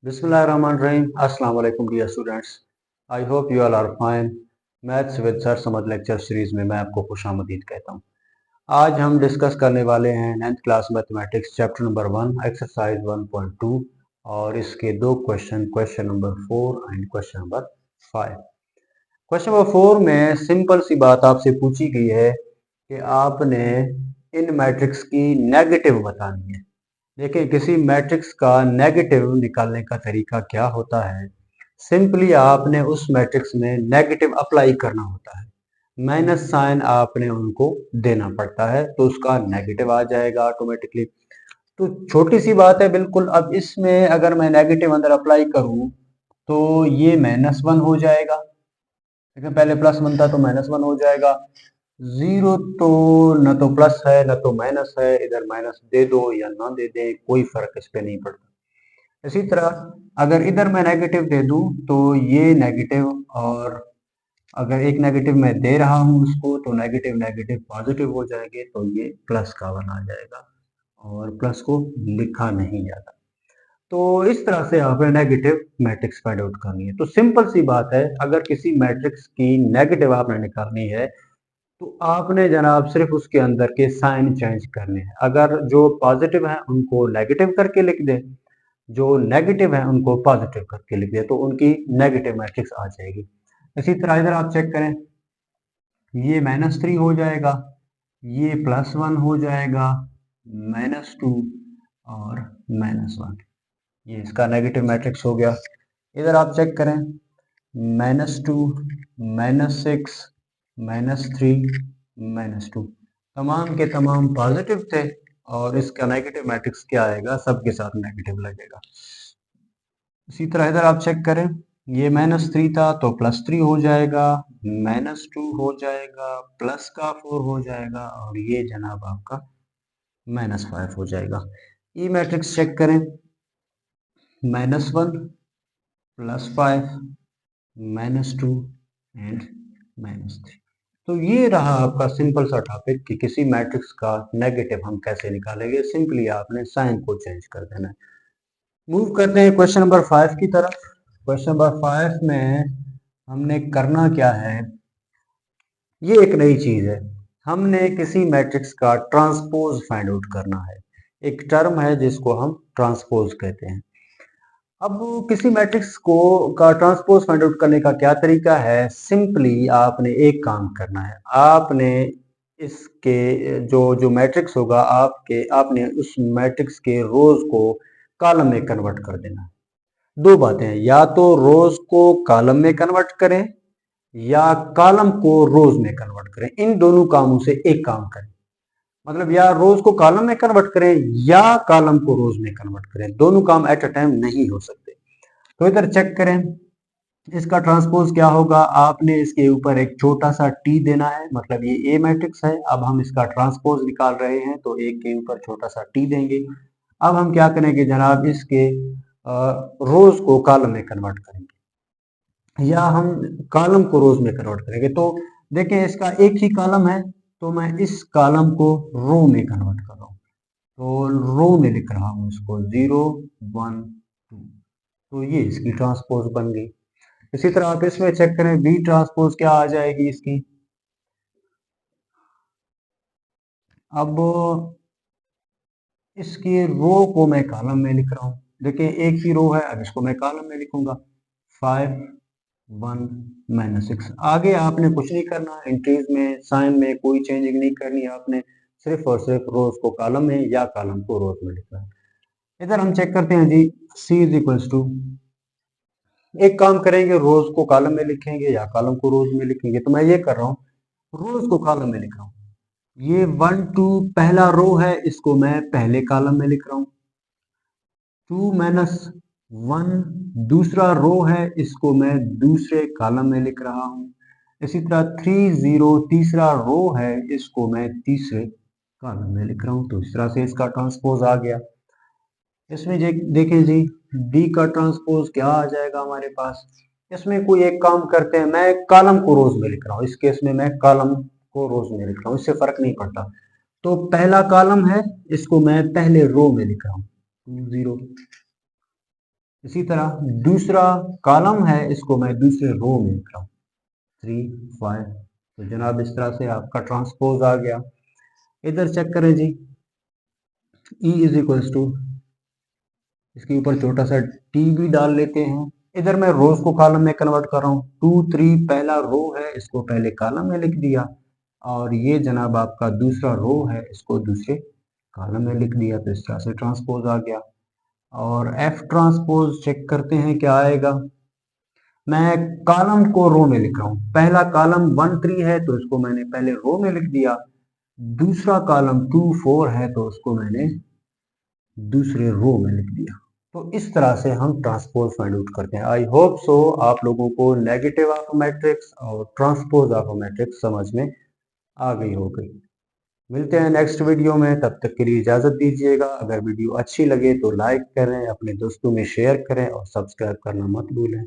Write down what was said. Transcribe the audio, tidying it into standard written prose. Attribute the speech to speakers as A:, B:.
A: बिस्मिल्लाहिर्रहमानिर्रहीम। अस्सलाम वालेकुम dear students. I hope you all are fine. Maths with sir Samad lecture series में मैं आपको खुशामदीद कहता हूँ। आज हम डिस्कस करने वाले हैं 9th class mathematics chapter number 1 exercise 1.2 और इसके दो question number 4 and question number 5। Question number 4 में सिंपल सी बात आपसे पूछी गई है कि आपने इन मैट्रिक्स की नेगेटिव बतानी है। देखिए, किसी मैट्रिक्स का नेगेटिव निकालने का तरीका क्या होता है। सिंपली आपने उस मैट्रिक्स में नेगेटिव अप्लाई करना होता है, माइनस साइन आपने उनको देना पड़ता है तो उसका नेगेटिव आ जाएगा ऑटोमेटिकली। तो छोटी सी बात है बिल्कुल। अब इसमें अगर मैं नेगेटिव अंदर अप्लाई करूं तो ये -1 हो जाएगा, लेकिन पहले +1 था तो -1 हो जाएगा। जीरो तो न तो प्लस है न तो माइनस है, इधर माइनस दे दो या ना दे दे कोई फर्क इस पे नहीं पड़ता। इसी तरह अगर इधर मैं नेगेटिव दे दूं तो ये नेगेटिव, और अगर एक नेगेटिव मैं दे रहा हूं उसको तो नेगेटिव नेगेटिव पॉजिटिव हो जाएंगे तो ये प्लस का वन आ जाएगा और प्लस को लिखा नहीं जाता। तो इस तरह से आपने नेगेटिव मैट्रिक्स फाइंड आउट करनी है। तो सिंपल सी बात है, अगर किसी मैट्रिक्स की नेगेटिव आपने निकालनी है तो आपने जनाब सिर्फ उसके अंदर के साइन चेंज करने हैं। अगर जो पॉजिटिव है उनको नेगेटिव करके लिख दे, जो नेगेटिव है उनको पॉजिटिव करके लिख दे, तो उनकी नेगेटिव मैट्रिक्स आ जाएगी। इसी तरह इधर आप चेक करें, ये -3 हो जाएगा, ये +1 हो जाएगा, -2 और -1, ये इसका नेगेटिव मैट्रिक्स हो गया। इधर आप चेक करें, -2 -6 -3 -2 तमाम के तमाम पॉजिटिव थे और इसका नेगेटिव मैट्रिक्स क्या आएगा, सबके साथ नेगेटिव लगेगा। इसी तरह इधर आप चेक करें, ये -3 था तो +3 हो जाएगा, -2 हो जाएगा, प्लस का 4 हो जाएगा और ये जनाब आपका -5 हो जाएगा। ई मैट्रिक्स चेक करें, -1 +5 -2 एंड -3। तो ये रहा आपका सिंपल सा टॉपिक कि किसी मैट्रिक्स का नेगेटिव हम कैसे निकालेंगे। सिंपली आपने साइन को चेंज कर देना है। मूव करते हैं क्वेश्चन नंबर 5 की तरफ। क्वेश्चन नंबर 5 में हमने करना क्या है, ये एक नई चीज है। हमने किसी मैट्रिक्स का ट्रांसपोज फाइंड आउट करना है। एक टर्म है जिसको हम ट्रांसपोज कहते हैं। अब किसी मैट्रिक्स को का ट्रांसपोज फाइंड आउट करने का क्या तरीका है। सिंपली आपने एक काम करना है, आपने इसके जो जो मैट्रिक्स होगा आपने उस मैट्रिक्स के रोज को कॉलम में कन्वर्ट कर देना है। दो बातें हैं, या तो रोज को कॉलम में कन्वर्ट करें या कॉलम को रोज में कन्वर्ट करें। इन दोनों कामों से एक काम करें, मतलब या रोज को कॉलम में कन्वर्ट करें या कॉलम को रोज में कन्वर्ट करें। दोनों काम एट अ टाइम नहीं हो सकते। तो इधर चेक करें, इसका ट्रांसपोज क्या होगा। आपने इसके ऊपर एक छोटा सा टी देना है, मतलब ये ए मैट्रिक्स है। अब हम इसका ट्रांसपोज निकाल रहे हैं तो एक के ऊपर छोटा सा टी देंगे। अब हम क्या करेंगे जनाब, इसके रोज को कॉलम में कन्वर्ट करेंगे या हम कॉलम को रोज में कन्वर्ट करेंगे। तो देखें, इसका एक ही कॉलम है तो मैं इस कॉलम को रो में कन्वर्ट कर रहा हूँ, तो रो में लिख रहा हूँ इसको 0 1 2। तो ये इसकी ट्रांसपोज बन गई। इसी तरह आप इसमें चेक करें, बी ट्रांसपोज क्या आ जाएगी इसकी। अब इसकी रो को मैं कॉलम में लिख रहा हूँ। देखिए, एक ही रो है, अब इसको मैं कॉलम में लिखूंगा 5 1 -6। आगे आपने कुछ नहीं करना, एंट्रीज में साइन में कोई चेंजिंग नहीं करनी। आपने सिर्फ और सिर्फ रोज को कॉलम में या कॉलम को रोज में लिखना है। इधर हम चेक करते हैं जी, C इज इक्वल्स टू, एक काम करेंगे, रोज को कॉलम में लिखेंगे या कॉलम को रोज में लिखेंगे। तो मैं ये कर रहा हूँ, रोज को कॉलम में लिख रहा हूँ। ये 1 2 पहला रो है, इसको मैं पहले कॉलम में लिख रहा हूँ। 2 -1 दूसरा रो है, इसको मैं दूसरे कॉलम में लिख रहा हूँ। इसी तरह 3 0 तीसरा रो है, इसको मैं तीसरे कॉलम में लिख रहा हूँ। तो इस तरह से इसका ट्रांसपोज आ गया। इसमें देखें जी, डी का ट्रांसपोज क्या आ जाएगा हमारे पास। इसमें कोई एक काम करते हैं, मैं कॉलम को रोज में लिख रहा हूँ। इस केस में मैं कॉलम को रोज में लिख रहा हूँ, इससे फर्क नहीं पड़ता। तो पहला कॉलम है, इसको मैं पहले रो में लिख रहा हूँ 2 0। इसी तरह दूसरा कॉलम है, इसको मैं दूसरे रो में लिख रहा हूँ 3 5। तो जनाब इस तरह से आपका ट्रांसपोज आ गया। इधर चेक करें जी, E इज इक्वल्स टू, इसके ऊपर छोटा सा टी भी डाल लेते हैं। इधर मैं रोज को कॉलम में कन्वर्ट कर रहा हूँ। 2 3 पहला रो है, इसको पहले कॉलम में लिख दिया, और ये जनाब आपका दूसरा रो है, इसको दूसरे कॉलम में लिख दिया। तो इस तरह से ट्रांसपोज आ गया। और एफ ट्रांसपोज चेक करते हैं क्या आएगा। मैं कॉलम को रो में लिख रहा हूँ। पहला कॉलम 1 3 है तो इसको मैंने पहले रो में लिख दिया। दूसरा कॉलम 2 4 है तो उसको मैंने दूसरे रो में लिख दिया। तो इस तरह से हम ट्रांसपोज फाइंड आउट करते हैं। आई होप सो आप लोगों को नेगेटिव ऑफ मैट्रिक्स और ट्रांसपोज ऑफ मैट्रिक्स समझ में आ गई होगी। मिलते हैं नेक्स्ट वीडियो में, तब तक के लिए इजाज़त दीजिएगा। अगर वीडियो अच्छी लगे तो लाइक करें, अपने दोस्तों में शेयर करें और सब्सक्राइब करना मत भूलें।